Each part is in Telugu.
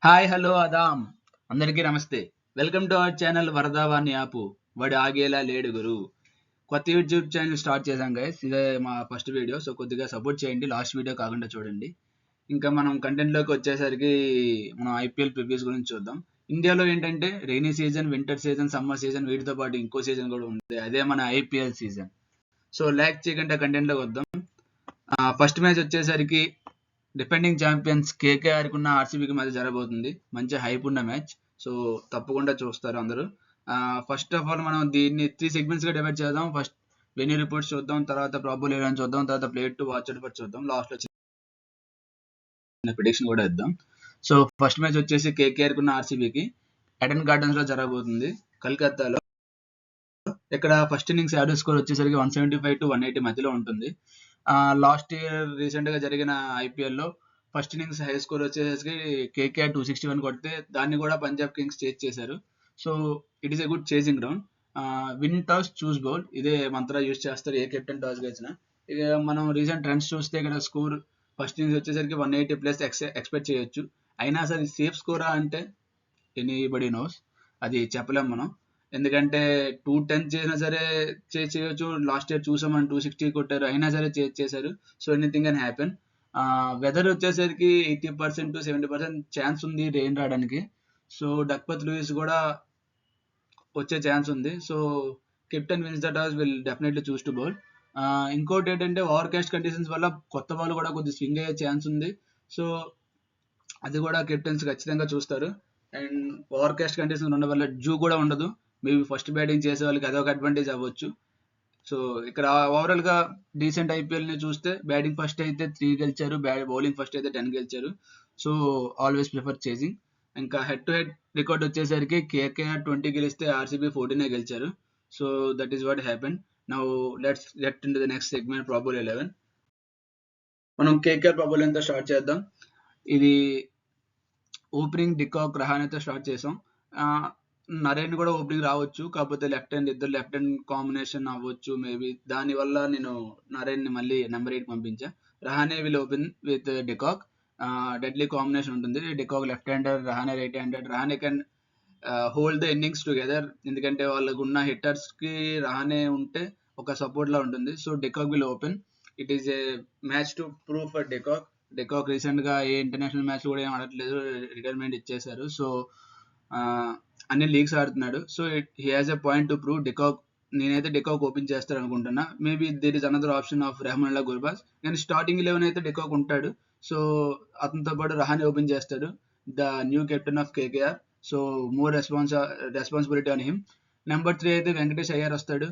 హాయ్ హలో అదాం అందరికీ నమస్తే. Welcome to our channel Varadavani యాపు. వాడు ఆగేలా లేడు గురు. కొత్త యూట్యూబ్ ఛానల్ స్టార్ట్ చేశాం గైస్. ఇదే మా ఫస్ట్ వీడియో. సో కొద్దిగా సపోర్ట్ చేయండి. లాస్ట్ వీడియో కాకుండా చూడండి. ఇంకా మనం కంటెంట్లోకి వచ్చేసరికి మనం ఐపీఎల్ ప్రివ్యూస్ గురించి చూద్దాం. ఇండియాలో ఏంటంటే rainy season, winter season, summer season, వీటితో పాటు ఇంకో సీజన్ కూడా ఉంది. అదే మన ఐపీఎల్ సీజన్. సో ల్యాక్ చేయకుండా కంటెంట్లోకి వద్దాం. ఫస్ట్ మ్యాచ్ వచ్చేసరికి డిఫెండింగ్ ఛాంపియన్స్ కేకేఆర్ కున్న ఆర్సీబీకి మధ్య జరగబోతుంది. మంచి హైప్ ఉన్న మ్యాచ్. సో తప్పకుండా చూస్తారు అందరూ. ఫస్ట్ ఆఫ్ ఆల్ మనం దీన్ని 3 సెగ్మెంట్స్ గా డివైడ్ చేద్దాం. ఫస్ట్ వెన్యూ రిపోర్ట్స్ చూద్దాం, తర్వాత ప్రాబబుల్ ఎలెవెన్ చూద్దాం, తర్వాత ప్లేయర్ టు వాచ్ అవుట్ చూద్దాం, లాస్ట్ లో చిన్న ప్రిడిక్షన్ కూడా ఇద్దాం. సో ఫస్ట్ మ్యాచ్ వచ్చేసి కేకేఆర్ కున్న ఆర్సీబీకి ఎడెన్ గార్డెన్స్ లో జరగబోతుంది కలకత్తాలో. ఇక్కడ ఫస్ట్ ఇన్నింగ్స్ యావరేజ్ స్కోర్ వచ్చేసరికి 175 to 180 మధ్యలో ఉంటుంది. లాస్ట్ ఇయర్ రీసెంట్ గా జరిగిన ఐపీఎల్ లో ఫస్ట్ ఇన్నింగ్స్ హై స్కోర్ వచ్చేసరికి కేకేఆర్ 261 కొడితే దాన్ని కూడా పంజాబ్ కింగ్స్ చేజ్ చేశారు. So it is a good chasing ground. Win toss choose bowl ఇదే మంత్రా యూజ్ చేస్తారు ఏ కెప్టెన్ టాస్ గెలిచినా. ఇక మనం రీసెంట్ ట్రెండ్స్ చూస్తే ఇక్కడ స్కోర్ ఫస్ట్ ఇన్నింగ్స్ వచ్చేసరికి 180 ప్లస్ ఎక్స్పెక్ట్ చేయొచ్చు. అయినా సరే సేఫ్ స్కోరా అంటే ఎనీబడి నోస్, అది చెప్పలేం మనం. ఎందుకంటే 210 చేసినా సరే చేయొచ్చు. లాస్ట్ ఇయర్ చూసాం మనం 260 కొట్టారు, అయినా సరే చేశారు. So anything can happen. Weather వచ్చేసరికి 80% to 70% ఛాన్స్ ఉంది రెయిన్ రావడానికి. సో డక్పత్ లూయిస్ కూడా వచ్చే ఛాన్స్ ఉంది. So captain wins the toss will definitely choose to bowl. ఇంకోటి ఏంటంటే ఓవర్కాస్ట్ కండిషన్స్ వల్ల కొత్త బాల్ కూడా కొద్దిగా స్వింగ్ అయ్యే ఛాన్స్ ఉంది. సో అది కూడా కెప్టెన్స్ ఖచ్చితంగా చూస్తారు. అండ్ ఓవర్కాస్ట్ కండిషన్ ఉండడం వల్ల జూ కూడా ఉండదు. మేబీ ఫస్ట్ బ్యాటింగ్ చేసే వాళ్ళకి అదొక అడ్వాంటేజ్ అవ్వచ్చు. సో ఇక్కడ ఓవరాల్ గా డీసెంట్ ఐపీఎల్ ని చూస్తే బ్యాటింగ్ ఫస్ట్ అయితే 3 గెలిచారు, బౌలింగ్ ఫస్ట్ అయితే 10 గెలిచారు. So always prefer chasing. ఇంకా హెడ్ టు హెడ్ రికార్డ్ వచ్చేసరికి కేకేఆర్ 20 గెలిస్తే ఆర్సీబీ 14 గెలిచారు. So that is what happen. Now let's get in to the next segment probable 11. మనం కేకేఆర్ ప్రాబబుల్ 11 తో స్టార్ట్ చేద్దాం. ఇది ఓపెనింగ్ డికాక్ రహానేతో స్టార్ట్ చేసాం. నరేన్ కూడా ఓపెనింగ్ రావచ్చు, కాకపోతే లెఫ్ట్ హ్యాండ్ ఇద్దరు లెఫ్ట్ హ్యాండ్ కాంబినేషన్ అవ్వచ్చు మేబీ. దానివల్ల నేను నరేన్ ని మళ్ళీ నెంబర్ 8 పంపించా. Rahane will open with de Kock. Deadly combination ఉంటుంది. De Kock left hander, Rahane right hander. Rahane can hold the innings together, ఎందుకంటే వాళ్ళకు ఉన్న హిట్టర్స్ కి రహానే ఉంటే ఒక సపోర్ట్ లా ఉంటుంది. So de Kock will open. It is a match to prove for de Kock. De Kock recent గా ఏ ఇంటర్నేషనల్ మ్యాచ్ కూడా ఏం ఆడట్లేదు, రిటైర్మెంట్ ఇచ్చేశారు. సో అన్ని లీగ్స్ ఆడుతున్నాడు. So he has a point to prove. De Kock నేనైతే డికాక్ ఓపెన్ చేస్తాడు అనుకుంటున్నా. Maybe there is another option of Rahmanullah Gurbaz. కానీ స్టార్టింగ్ 11 అయితే డికాక్ ఉంటాడు. సో అతనితో పాటు రహానే ఓపెన్ చేస్తాడు, the new captain of KKR. So more responsibility on him. Number 3 అయితే వెంకటేష్ అయ్యర్ వస్తాడు.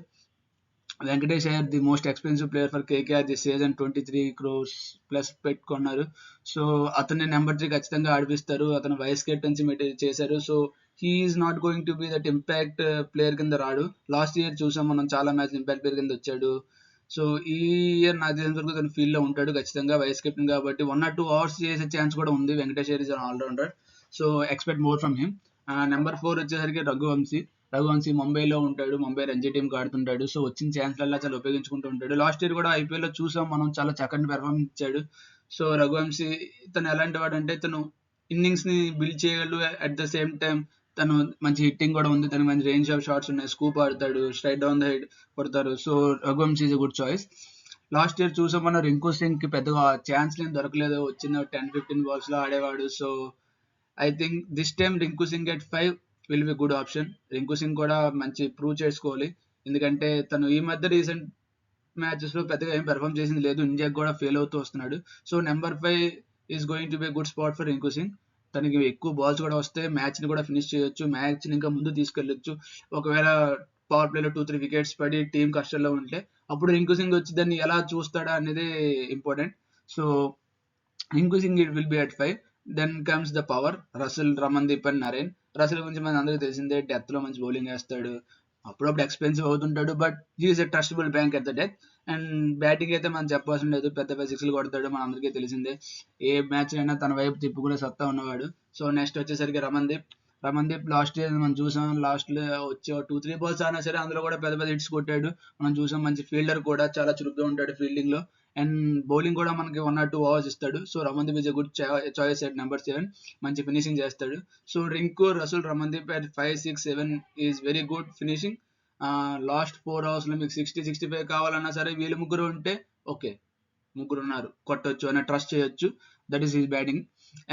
Venkatesh Iyer the most expensive player for KKR this season. 23 crores plus పెట్టుకున్నారు. సో అతన్ని నెంబర్ 3 ఖచ్చితంగా ఆడిపిస్తారు. అతను వైస్ కెప్టెన్సీ చేశారు. So he's not going to be that impact player కింద రాడు. లాస్ట్ ఇయర్ చూసాం మనం, చాలా మ్యాచ్ ఇంపాక్ట్ ప్లేయర్ కింద వచ్చాడు. సో ఈ ఇయర్ నాకు తెలిసిన వరకు తన ఫీల్డ్ లో ఉంటాడు ఖచ్చితంగా, వైస్ కెప్టెన్ కాబట్టి 1 or 2 hours చేసే ఛాన్స్ కూడా ఉంది. Venkatesh Iyer is an allrounder. So expect more from him. Number 4 వచ్చేసరికి రఘువంశీ ముంబైలో ఉంటాడు, ముంబై రంజీ టీం ఆడుతుంటాడు. సో వచ్చిన ఛాన్స్లల్లా చాలా ఉపయోగించుకుంటూ ఉంటాడు. లాస్ట్ ఇయర్ కూడా ఐపీఎల్ లో చూసాం మనం, చాలా చక్కని పెర్ఫార్మెన్స్ ఇచ్చాడు. సో రఘువంశీ తను ఎలాంటి వాడు అంటే, తను ఇన్నింగ్స్ ని బిల్డ్ చేయగలడు, అట్ ద సేమ్ టైం తను మంచి హిట్టింగ్ కూడా ఉంది, తనకి మంచి రేంజ్ ఆఫ్ షాట్స్ ఉన్నాయి, స్కూప్ ఆడతాడు, స్ట్రైట్ డౌన్ ద హెడ్ కొడతారు. So Raghuvanshi is a good choice. Last year చూసాం మనం, రింకు సింగ్ కి పెద్దగా ఛాన్స్ ఏం దొరకలేదు, వచ్చిన 10-15 balls లో ఆడేవాడు. So I think this time Rinku Singh at 5 will be good option. Rinku Singh కూడా మంచి ప్రూవ్ చేసుకోవాలి, ఎందుకంటే తను ఈ మధ్య రీసెంట్ మ్యాచెస్ లో పెద్దగా ఏం పెర్ఫామ్ చేసింది లేదు, ఇండియాకి కూడా ఫెయిల్ అవుతూ వస్తున్నాడు. So number 5 is going to be good spot for Rinku Singh. తనకి ఎక్కువ బాల్స్ కూడా వస్తే మ్యాచ్ ని కూడా ఫినిష్ చేయొచ్చు, మ్యాచ్ ని ఇంకా ముందు తీసుకెళ్ళొచ్చు. ఒకవేళ పవర్ ప్లేలో 2-3 వికెట్స్ పడి టీం కష్టంలో ఉంటే అప్పుడు రింకు సింగ్ వచ్చి దాన్ని ఎలా చూస్తాడా అనేది important. So Rinku Singh it will be at 5. Then comes the power, Russell, Ramandeep and Narine. Russell గురించి మన అందరికీ తెలిసిందే, డెత్ లో మంచి బౌలింగ్ వేస్తాడు, అప్పుడప్పుడు ఎక్స్పెన్సివ్ అవుతుంటాడు, but he is a trustable bank at the death. And batting అయితే మనం చెప్పాల్సిన లేదు, పెద్ద పెద్ద సిక్స్లు కొడతాడు, మన అందరికీ తెలిసిందే. ఏ మ్యాచ్ అయినా తన వైపు తిప్పుకునే సత్తా ఉన్నవాడు. సో నెక్స్ట్ వచ్చేసరికి రమన్దీప్ లాస్ట్ ఇయర్ మనం చూసాం, లాస్ట్ లో వచ్చే 2-3 balls అయినా సరే అందులో కూడా పెద్ద పెద్ద హిట్స్ కొట్టాడు. మనం చూసాం, మంచి ఫీల్డర్ కూడా, చాలా చురుగ్గా ఉంటాడు ఫీల్డింగ్ లో. అండ్ బౌలింగ్ కూడా మనకి 1 or 2 hours ఇస్తాడు. So Ramandeep is a good choice at number 7. మంచి ఫినిషింగ్ చేస్తాడు. So Rinku Russell Ramandeep at 5, 6, 7 is very good finishing. Last 4 hours లో మీకు 60-65 కావాలన్నా సరే వీళ్ళు ముగ్గురు ఉంటే ఓకే, ముగ్గురు ఉన్నారు కొట్టొచ్చు అని ట్రస్ట్ చేయొచ్చు. That is his batting.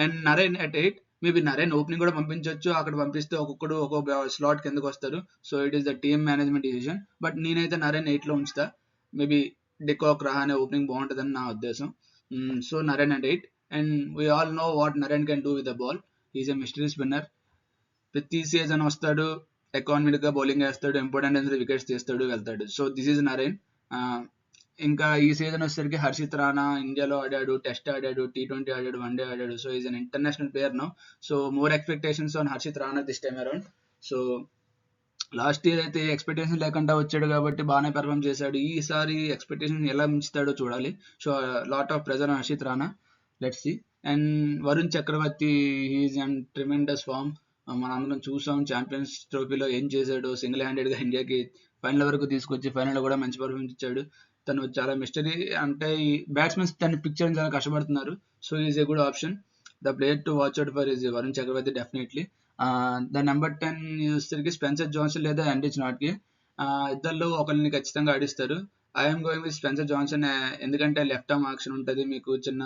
And Narine at 8, maybe Narine opening కూడా పంపించవచ్చు. అక్కడ పంపిస్తే ఒక్కొక్కడు ఒక్కొక్క స్లాట్ కిందకు వస్తారు. So it is the team management decision. But నేనైతే నరేన్ 8 లో ఉంచుతా. మేబీ డికాక్ రహానే ఓపెనింగ్ బాగుంటుందని నా ఉద్దేశం. So Narine at 8. And we all know what Narine can do with the ball. Is a mystery spinner. ప్రతి సీజన్ వస్తాడు, ఎకానమిక్ గా బౌలింగ్ వేస్తాడు, ఇంపార్టెంట్ వికెట్స్ తీస్తాడు, వెళ్తాడు. So this is Narine. ఇంకా ఈ సీజన్ వచ్చేసరికి హర్షిత్ రాణా ఇండియాలో ఆడాడు, టెస్ట్ ఆడాడు, T20 ఆడాడు, వన్డే ఆడాడు. So is an international player now. So more expectations on Harshit Rana this time around. So last year అయితే ఎక్స్పెక్టేషన్ లేకుండా వచ్చాడు కాబట్టి బాగానే పెర్ఫామ్ చేశాడు. ఈసారి ఎక్స్పెక్టేషన్ ఎలా మించుతాడో చూడాలి. So lot of pressure on Harshit Rana. Let's see. And Varun Chakravarthy he's in tremendous form. మనందరం చూసాం ఛాంపియన్స్ ట్రోఫీలో ఏం చేశాడు. సింగిల్ హ్యాండెడ్ గా ఇండియాకి ఫైనల్ వరకు తీసుకొచ్చి ఫైనల్ కూడా మంచి పర్ఫార్మెన్స్ ఇచ్చాడు. తను చాలా మిస్టరీ, అంటే ఈ బ్యాట్స్మెన్స్ తను పిక్ చేయడం చాలా కష్టపడుతున్నారు. So is a good option. The player to watch out for is Varun Chakravarthy definitely. The number 10 వచ్చేసరికి స్పెన్సర్ జాన్సన్ లేదా అండీస్ నాట్కి. ఇద్దరిలో ఒకరిని ఖచ్చితంగా ఆడిస్తారు. I'm going with Spencer Johnson. ఎందుకంటే లెఫ్ట్ ఆర్మ్ యాక్షన్ ఉంటుంది, మీకు చిన్న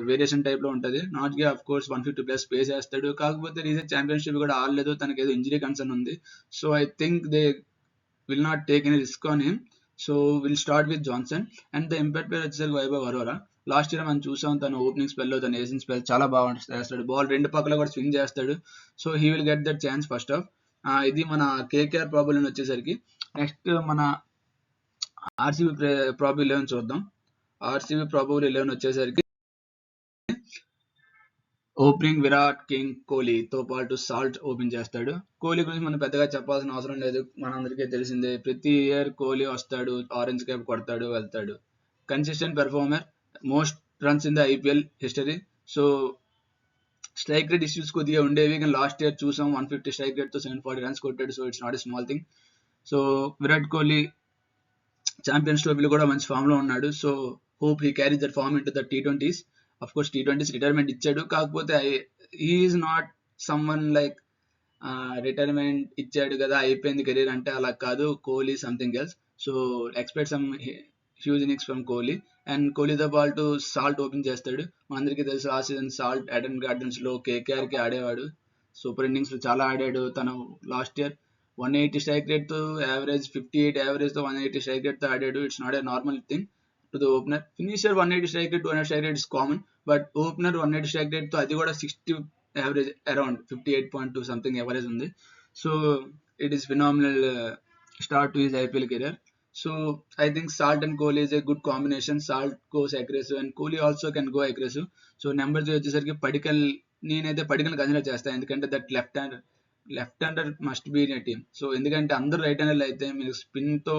వేరియేషన్ టైప్ లో ఉంటుంది. నాట్కి ఆఫ్ కోర్స్ 150+ స్పేస్ వేస్తాడు. కాకపోతే రీసెంట్ ఛాంపియన్షిప్ కూడా ఆడలేదు, తనకి ఏదో ఇంజరీ కన్సర్న్ ఉంది. So I think they will not take any risk on him. So will start with Johnson. And the impact player వచ్చేసరికి వైభవ్ అరోరా. లాస్ట్ ఇయర్ మనం చూసాం తన ఓపెనింగ్ స్పెల్ లో, తన ఏజింగ్ స్పెల్ చాలా బాగా వేస్తాడు. బాల్ రెండు పక్కల కూడా స్వింగ్ చేస్తాడు. So he will get that chance first of. ఇది మన కేకేఆర్ ప్రాబబుల్ వచ్చేసరికి. నెక్స్ట్ మన ఆర్సీబీ ప్రాబబుల్ 11 చూద్దాం. ఆర్సీబీ ప్రాబబుల్ 11 వచ్చేసరికి ఓపెనింగ్ విరాట్, కింగ్, కోహ్లీతో పాటు సాల్ట్ ఓపెన్ చేస్తాడు. కోహ్లీ గురించి మనం పెద్దగా చెప్పాల్సిన అవసరం లేదు, మనందరికీ తెలిసిందే. ప్రతి ఇయర్ కోహ్లీ వస్తాడు, ఆరెంజ్ క్యాప్ కొడతాడు, వెళ్తాడు. Consistent performer, most runs in the IPL history. So strike rate issues కొద్దిగా ఉండేవి, కానీ లాస్ట్ ఇయర్ చూసాం 150 స్ట్రైక్ రేట్ తో 740 రన్స్ కొట్టాడు. So it's not a small thing. So Virat Kohli champions ట్రోఫీలో కూడా మంచి ఫామ్ లో ఉన్నాడు. So hope he carries that form into the T20s. Of course T20s retirement ఇచ్చాడు, కాకపోతే he's not someone like retirement ఇచ్చాడు కదా అయిపోయింది కెరీర్ అంటే, అలా కాదు. Kohli something else. So expect some huge innings from Kohli. And కోహ్లీతో పాటు సాల్ట్ ఓపెన్ చేస్తాడు. మనందరికీ తెలుసు ఆ సీజన్ సాల్ట్ ఎడెన్ గార్డెన్స్ లో KKR కి ఆడేవాడు. సూపర్ ఇన్నింగ్స్ లో చాలా ఆడాడు. తను లాస్ట్ ఇయర్ 180 స్ట్రైక్ రేట్ తో యావరేజ్, 58 యావరేజ్ తో 180 స్ట్రైక్ రేట్ తో ఆడాడు. It's not a normal thing to the opener. Finisher 180 strike rate, 200 strike rate is common. But opener 180 strike rate తో, అది కూడా 60 యావరేజ్, అరౌండ్ 58.2 సంథింగ్ యావరేజ్ ఉంది. So it is phenomenal start to his IPL career. So I think Salt and Kohli is a good combination. Salt goes aggressive and Kohli also can go aggressive. So number 3 వచ్చేసరికి పడికల్. నేనైతే పడికల్ కన్సిడర్ చేస్తాను, ఎందుకంటే that left hander must be in team. So ఎందుకంటే అందరూ రైట్ హ్యాండర్లు అయితే మీరు స్పిన్ తో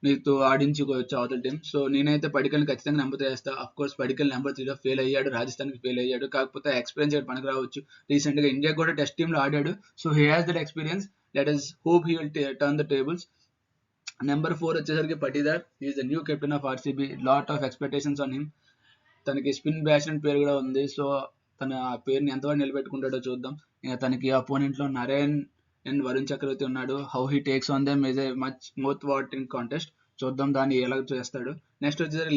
మీతో ఆడించుకోవచ్చు అవతల టీం. సో నేనైతే పడికల్ని ఖచ్చితంగా నెంబర్ 3 వేస్తా. అఫ్ కోర్స్ పడికల్ నెంబర్ 3లో ఫెయిల్ అయ్యాడు, రాజస్థాన్కి ఫెయిల్ అయ్యాడు. కాకపోతే ఎక్స్పీరియన్స్ ఇక్కడ పనికి రావచ్చు. రీసెంట్ గా ఇండియా కూడా టెస్ట్ టీమ్ లో ఆడాడు. So he has that experience. Let us hope he will turn the tables. Number 4 వచ్చేసరికి Patidar. Is the new captain of RCB. Lot of expectations on him. తనకి స్పిన్ బ్యాట్స్మెన్ పేరు కూడా ఉంది. సో తన ఆ పేరుని ఎంతవరకు నిలబెట్టుకుంటాడో చూద్దాం. ఇక తనకి అపోనెంట్ లో నరేన్ అండ్ వరుణ్ చక్రవర్తి ఉన్నాడు. How he takes on them is a much mouth watering contest. చూద్దాం దాన్ని ఎలా చేస్తాడు. నెక్స్ట్ వచ్చేసరికి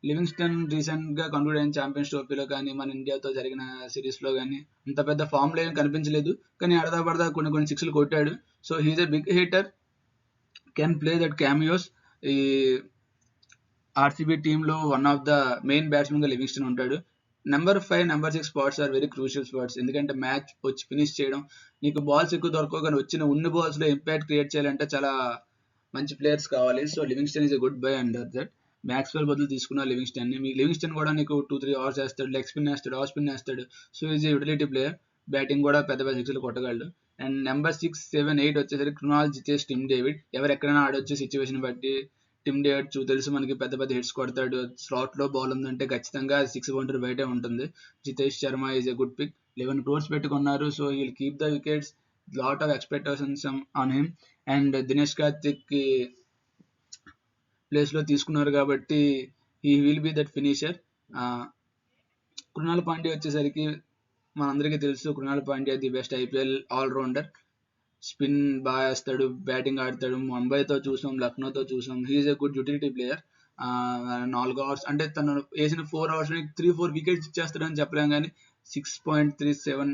లివింగ్స్టన్ రీసెంట్ గా కంక్లూడ్ అయిన ఛాంపియన్స్ ట్రోఫీలో కానీ, మన ఇండియాతో జరిగిన సిరీస్ లో కానీ అంత పెద్ద ఫామ్ లో ఏం కనిపించలేదు, కానీ అడదా పడదా కొన్ని సిక్స్లు కొట్టాడు. So he's a big hitter, can play that cameos. ఈ ఆర్సీబీ టీంలో one of the main batsmen గా లివింగ్స్టన్ ఉంటాడు. Number 5, number 6 spots are very crucial spots. ఎందుకంటే మ్యాచ్ వచ్చి ఫినిష్ చేయడం, నీకు బాల్స్ ఎక్కువ దొరకవు, కానీ వచ్చిన బాల్స్ లో ఇంపాక్ట్ క్రియేట్ చేయాలంటే చాలా మంచి ప్లేయర్స్ కావాలి. So Livingstone is a good buy under that. Maxwell బదులు తీసుకున్న లివింగ్స్టన్ ని. లివింగ్స్టన్ కూడా నీకు 2-3 అవర్స్ వేస్తాడు, లెగ్ స్పిన్ వేస్తాడు, ఆఫ్ స్పిన్ వేస్తాడు. So is A utility player. Batting కూడా పెద్ద సిక్స్లు కొట్టగలడు. అండ్ నెంబర్ 6, 7, 8 వచ్చేసరికి కృణాల్, జితేష్, టిమ్ డేవిడ్. ఎవరు ఎక్కడైనా ఆడొచ్చు సిచ్యువేషన్ బట్టి. టిమ్ డేవిడ్ తెలుసు మనకి, పెద్ద హిట్స్ కొడతాడు. స్లాట్ లో బాల్ ఉందంటే ఖచ్చితంగా 6 బౌండరీ బయటే ఉంటుంది. Jitesh Sharma is a good pick. 11 crores పెట్టుకున్నారు. So he'll keep the wickets. Lot of expectations on him. And Dinesh Karthik కి ప్లేస్లో తీసుకున్నారు కాబట్టి he will be that finisher. Krunal Pandya వచ్చేసరికి మనందరికీ తెలుసు, Krunal Pandya the best IPL allrounder. Spin బాగా వేస్తాడు, బ్యాటింగ్ ఆడతాడు. ముంబైతో చూసాం, లక్నోతో చూసాం. He's a good utility player. 4 overs అంటే తను వేసిన 4 అవర్స్ 3-4 వికెట్స్ ఇచ్చేస్తాడని చెప్పలేం, కానీ 6.37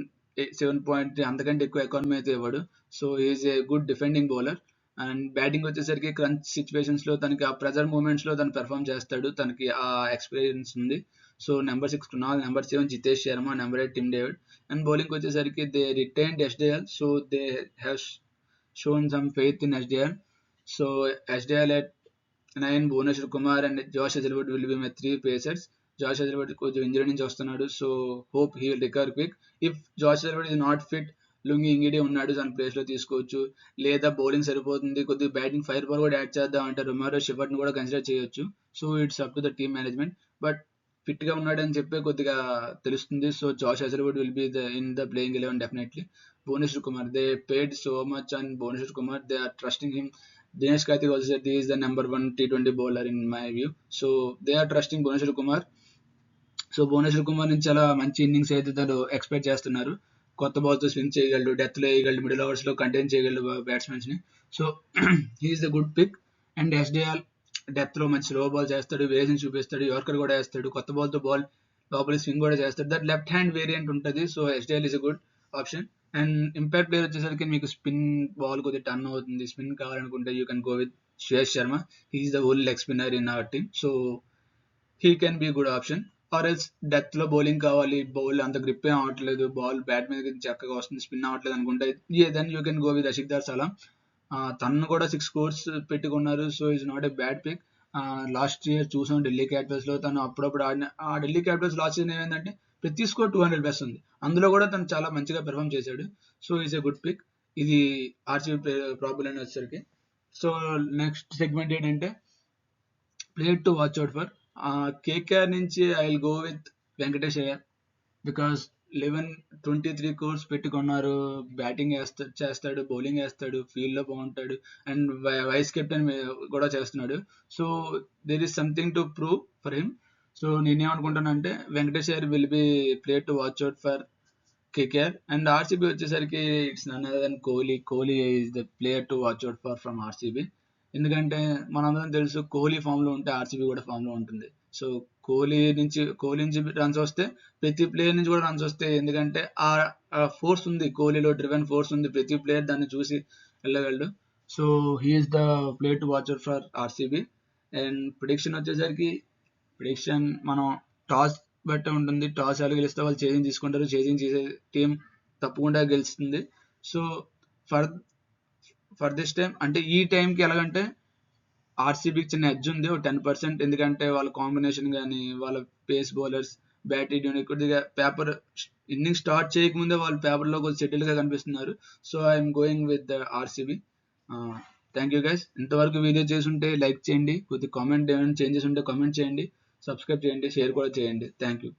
7.3 అంతకంటే ఎక్కువ ఎకానమీ అయితే ఇవ్వడు. So is a good defending bowler. And batting వచ్చేసరికి క్రంచ్ సిచ్యువేషన్స్ లో తనకి ఆ ప్రెజర్ మూమెంట్స్ లో తను పెర్ఫామ్ చేస్తాడు, తనకి ఆ ఎక్స్పీరియన్స్ ఉంది. So number 6 Krunal, number 7 Jitesh Sharma, number 8 Tim David. And bowling వచ్చేసరికి they retained SDL, so they have shown some faith in SDL. So SDL at 9 Bhuvneshwar Kumar and Josh Hazlewood will be my 3 pacers. Josh Hazlewood కొంచెం ఇంజరీ నుంచి వస్తున్నాడు, so hope he will recover quick. If Josh Hazlewood is not fit, Lungi Ngidi ఉన్నాడు, తన ప్లేస్ లో తీసుకోవచ్చు. లేదా బౌలింగ్ సరిపోతుంది, కొద్దిగా బ్యాటింగ్ ఫైర్ పవర్ కూడా యాడ్ చేద్దాం అంటే రొమారో షెఫర్డ్ ని కూడా కన్సిడర్ చేయొచ్చు. So it's up to the team management. But fit గా ఉన్నాడని చెప్పి కొద్దిగా తెలుస్తుంది. So Josh Hazlewood will be in the playing 11 definitely. Bhuvneshwar Kumar, they paid so much and Bhuvneshwar Kumar, they are trusting him. Dinesh Karthik also said he is the number 1 T20 bowler in my view. So they are trusting Bhuvneshwar Kumar. So Bhuvneshwar Kumar నుంచి చాలా మంచి ఇన్నింగ్స్ అయితే తను ఎక్స్పెక్ట్ చేస్తున్నారు. కొత్త బాల్తో స్వింగ్ చేయగలడు, డెత్లో వేయగలడు, మిడిల్ ఓవర్స్ లో కంటైన్ చేయగలడు బ్యాట్స్మెన్స్ ని. So he's the good pick. And ఎస్డిఎల్ డెత్ లో మంచి స్లో బాల్ చేస్తాడు, వేసింగ్ చూపిస్తాడు, యార్కర్ కూడా వేస్తాడు, కొత్త బాల్ తో బాల్ లోపలి స్వింగ్ కూడా చేస్తాడు. దట్ లెఫ్ట్ హ్యాండ్ వేరియంట్ ఉంటుంది. సో ఎస్డిఎల్ is a good option. And impact player వచ్చేసరికి మీకు స్పిన్ బాల్ కొద్దిగా టర్న్ అవుతుంది, స్పిన్ కావాలనుకుంటే you can go with Shreyas Sharma. He's the only leg spinner in our team. So he can be good option. Or else death లో బౌలింగ్ కావాలి, బౌల్ అంత గ్రిప్ ఏం అవ్వట్లేదు, బాల్ బ్యాట్ మీద చక్కగా వస్తుంది, స్పిన్ అవ్వట్లేదు అనుకుంటే then you can go with Rashid Salam. తను కూడా 6 scores పెట్టుకున్నారు. So is not a bad pick. Last year చూసాం ఢిల్లీ క్యాపిటల్స్ లో తను అప్పుడప్పుడు ఆడిన. ఆ ఢిల్లీ క్యాపిటల్స్ లాస్ట్ సీజన్ ఏమైందంటే ప్రతి స్కోర్ 200+ ఉంది, అందులో కూడా తను చాలా మంచిగా పెర్ఫామ్ చేశాడు. So is a good pick. ఇది ఆర్సీబీ ప్రాబ్లం అని వచ్చేసరికి. సో నెక్స్ట్ సెగ్మెంట్ ఏంటంటే player to watch out for. KKR నుంచి I will go with Venkatesh Iyer. Because 23 crores పెట్టుకున్నారు, బ్యాటింగ్ చేస్తాడు, బౌలింగ్ వేస్తాడు, ఫీల్డ్ లో బాగుంటాడు, అండ్ వైస్ కెప్టెన్ కూడా చేస్తున్నాడు. So there is something to prove for him. So నేనేమనుకుంటానంటే Venkatesh Iyer will be player to watch out for KKR. And RCB వచ్చేసరికి it's none other than Kohli. Kohli is the player to watch out for from RCB. ఎందుకంటే మనందరం తెలుసు కోహ్లీ ఫామ్ లో ఉంటే ఆర్సీబీ కూడా ఫామ్ లో ఉంటుంది. సో కోహ్లీ నుంచి రన్స్ వస్తే ప్రతి ప్లేయర్ నుంచి కూడా రన్స్ వస్తాయి. ఎందుకంటే ఆ ఫోర్స్ ఉంది కోహ్లీలో, డ్రివెన్ ఫోర్స్ ఉంది, ప్రతి ప్లేయర్ దాన్ని చూసి వెళ్ళగలడు. So he's the player to watch out for RCB. And prediction మనం టాస్ బట్టే ఉంటుంది. టాస్ ఎవరు గెలిస్తే వాళ్ళు చేజింగ్ తీసుకుంటారు, చేజింగ్ చేసే టీం తప్పకుండా గెలుస్తుంది. సో ఫర్ దిస్ టైం అంటే ఈ టైంకి ఎలాగంటే ఆర్సీబీకి చిన్న ఎడ్జ్ ఉంది, 10%. ఎందుకంటే వాళ్ళ కాంబినేషన్ కానీ వాళ్ళ పేస్ బౌలర్స్ బ్యాటింగ్ యూనిట్ కొద్దిగా పేపర్ ఇన్నింగ్ స్టార్ట్ చేయకముందే వాళ్ళు పేపర్లో కొద్దిగా సెటిల్ గా కనిపిస్తున్నారు. So I'm going with RCB. Thank you guys. ఇంతవరకు వీడియో చేసుంటే లైక్ చేయండి, కొద్దిగా కామెంట్ ఏమైనా చేంజెస్ ఉంటే కామెంట్ చేయండి, సబ్స్క్రైబ్ చేయండి, షేర్ కూడా చేయండి. Thank you.